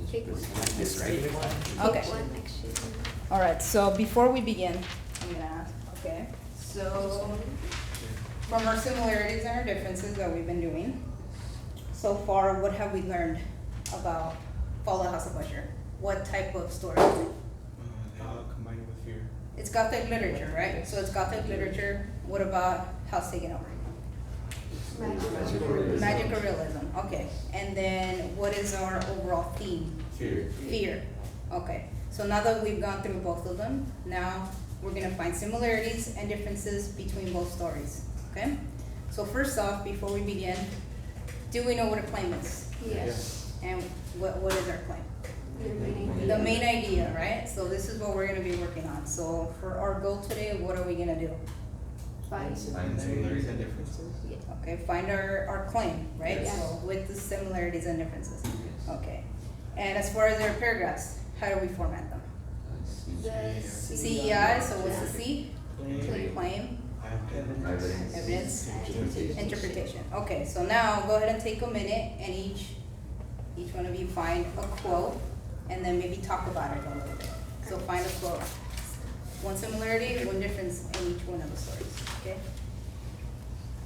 Pick one. This regular one? Okay. Pick one, actually. All right, so before we begin, I'm gonna ask, okay, so from our similarities and our differences that we've been doing, so far, what have we learned about Fall House of Usher? What type of story is it? Combined with fear. It's Gothic literature, right? So it's Gothic literature. What about House Taken Over? Magical realism, okay. And then what is our overall theme? Fear. Fear. Okay, so now that we've gone through both of them, now we're gonna find similarities and differences between both stories, okay? So first off, before we begin, do we know what a claim is? Yes. And what is our claim? Your meaning. The main idea, right? So this is what we're gonna be working on. So for our goal today, what are we gonna do? Five. Find similarities and differences. Yeah. Okay, find our claim, right? Yes. So with the similarities and differences. Okay. And as far as our paragraphs, how do we format them? The CEI, so what's the C? Claim. Claim, Evidence. evidence, Interpretation. interpretation. Okay, so now go ahead and take a minute and each one of you find a quote and then maybe talk about it a little bit. So find a quote. One similarity, one difference in each one of the stories, okay?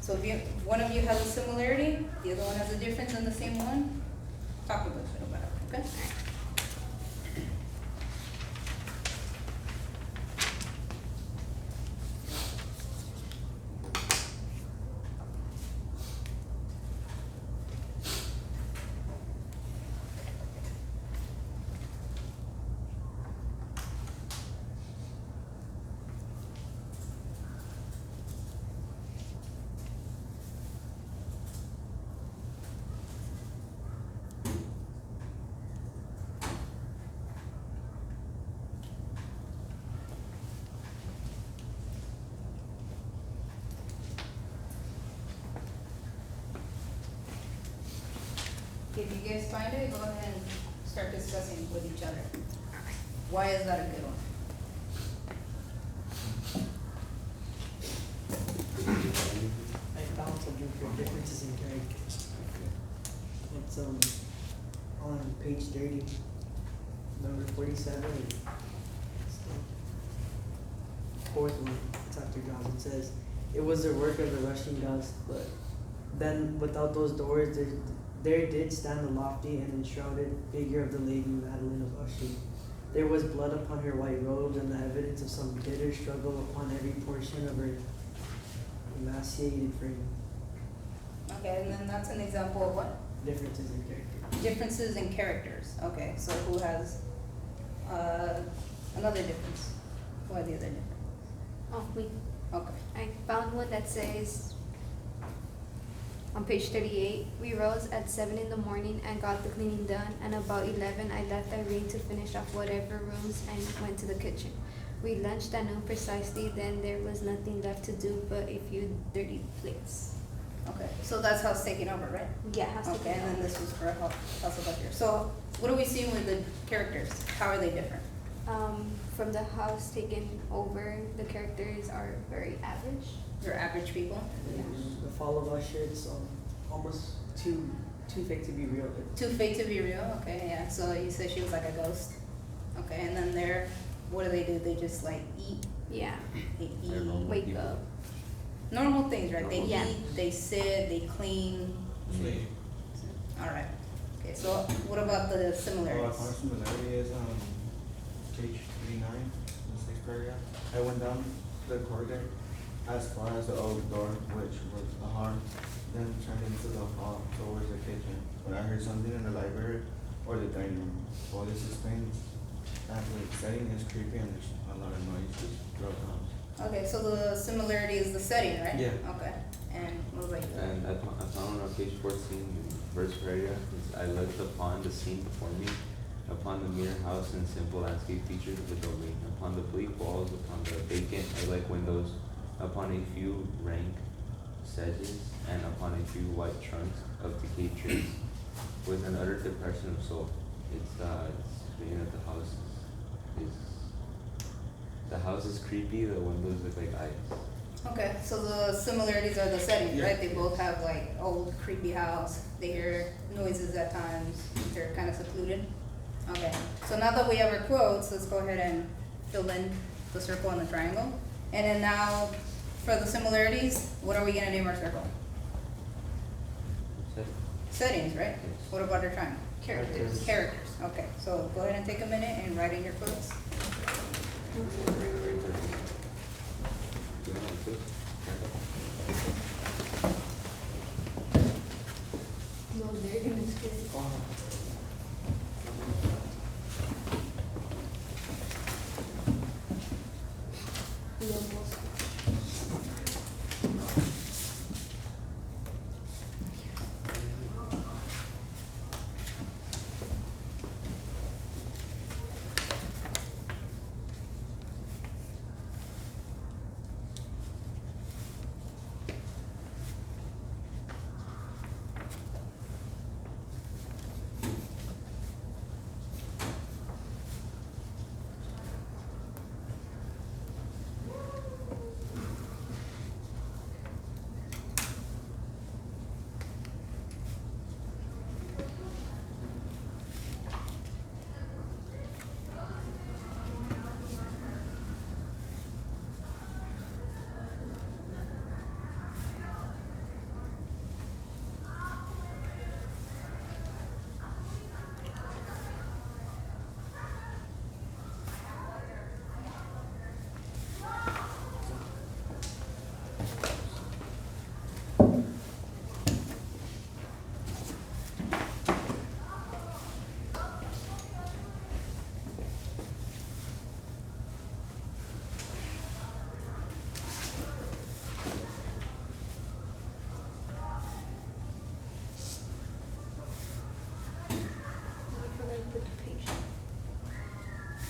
So if one of you has a similarity, the other one has a difference in the same one, talk a little bit about it, okay? If you guys find it, go ahead and start discussing with each other. Why is that a good one? I found something for differences in characters. It's on page 30, number 47. It's the fourth one. It's after Jaws. It says, "It was the work of the rushing gust, but then without those doors, there did stand the lofty and enshrouded figure of the Lady Madeline of Usher. There was blood upon her white robes and the evidence of some bitter struggle upon every portion of her emaciated frame." Okay, and then that's an example of what? Differences in character. Differences in characters. Okay, so who has, another difference? Why the other difference? Oh, wait. Okay. I found one that says, on page 38, we rose at 7 in the morning and got the cleaning done, and about 11 I left Irene to finish off whatever rooms and went to the kitchen. We lunched at noon precisely, then there was nothing left to do but a few dirty plates. Okay, so that's House Taken Over, right? Yeah, has to be. Okay, and then this was for House of Usher. So what are we seeing with the characters? How are they different? From the house taken over, the characters are very average. They're average people? The Fall of Usher, it's almost too fake to be real. Too fake to be real, okay, yeah, so you said she was like a ghost. Okay, and then they're, what do? They just like eat, Yeah, they They're eat, normal. wake people. up. normal things, right? They Yeah. eat, they sit, they clean, Sleep. alright. Okay, so what about the Oh, I similarities? found similarity is page 39, the sixth paragraph. I went down the corridor as far as the oak door, which was a harm, then turned into the hall towards the kitchen. But I heard something in the library or the dining room. Well, this explains that the setting is creepy and there's a lot of noises throughout the house. Okay, so the similarity is the setting, right? Yeah. Okay, and what about you? And I found on page 14, verse paragraph, I looked upon the scene before me, upon the mere house and simple landscape features of the domain, upon the bleak walls, upon the vacant egg-like windows, upon a few rank sedges, and upon a few white trunks of decayed trees, with an utter depression of soul. It's speaking of the house is creepy, the windows look like eyes. Okay, so the similarities are the setting, Yeah. right? They both have like old creepy house, they hear noises at times, they're kind of secluded. Okay, so now that we have our quotes, let's go ahead and fill in the circle and the triangle. And then now, for the similarities, what are we gonna name our circle? Set. Settings, right? Yes. What about our triangle? Characters. Characters, okay, so go ahead and take a minute and write in your quotes. Do you want to put? No, they're gonna skip. Lobos.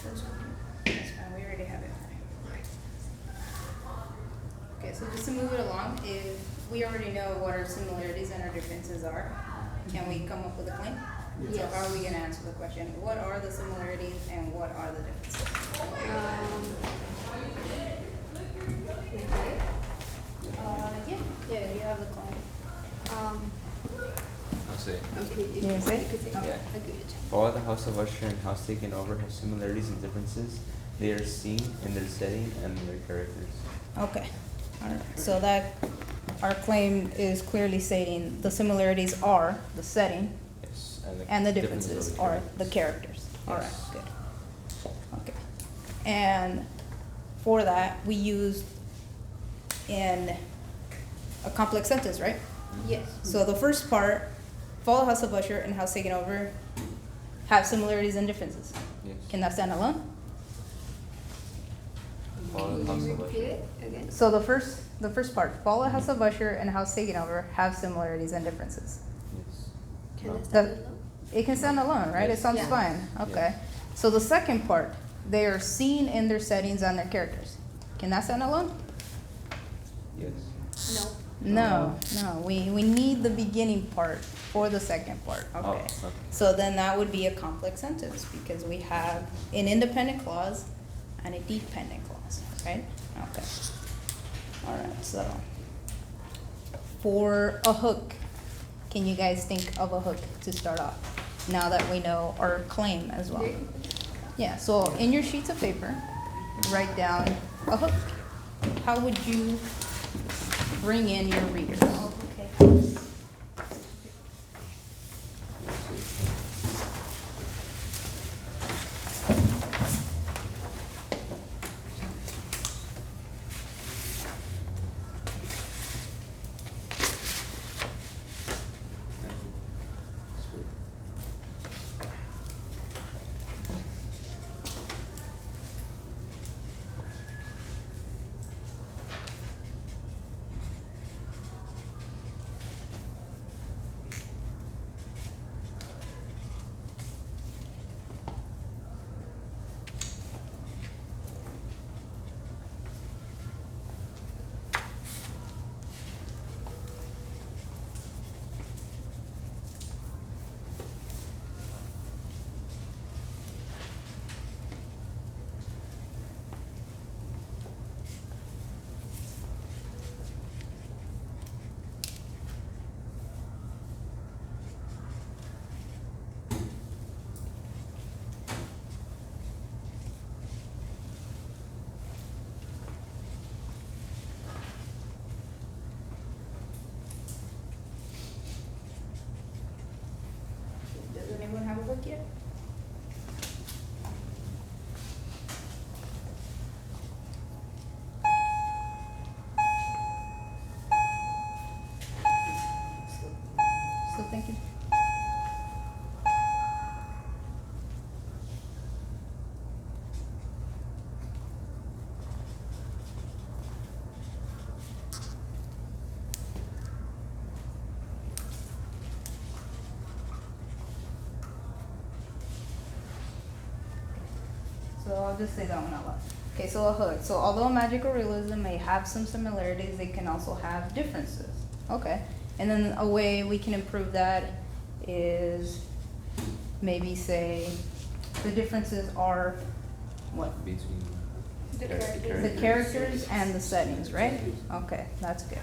That's fine, we already have it. Okay, so just to move it along, if we already know what our similarities and our differences are, can we come up with a claim? So Yes. how are we gonna answer the question, what are the similarities and what are the differences? Okay. Yeah, you have the claim. I'll say. Okay. You wanna say it? You could say it. Okay. Agreed. While the House of Usher and House Taken Over have similarities and differences, they are seen in their setting and their characters. Okay, alright, so that, our claim is clearly stating the similarities are the setting Yes. and the differences are the characters. characters. Alright, Yes. good. Okay. And for that, we used in a complex sentence, right? Yes. So the first part, follow House of Usher and House Taken Over have similarities and differences. Yes. Can that stand alone? Follow the Can House you of repeat Usher. it again? So the first part, follow House of Usher and House Taken Over have similarities and differences. Yes. Can No. I stand alone? It can stand alone, right? It Yes. sounds Yeah. fine, okay. Yeah. So the second part, they are seen in their settings and their characters. Can that stand alone? Yes. No. No, we need the beginning part for the second part, Oh, okay. okay. So then that would be a complex sentence, because we have an independent clause and a dependent clause, right? Okay. Alright, so, for a hook, can you guys think of a hook to start off? Now that we know our claim as well. Yeah, so in your sheets of paper, write down a hook. How would you bring in your readers? Oh, okay. Sweet. like yet? Still thinking? So I'll just say that one out loud. Okay, so a hood. So although magical realism may have some similarities, they can also have differences. Okay. And then a way we can improve that is maybe say the differences are what? Between The char- characters. The characters and the settings, right? Okay, that's good.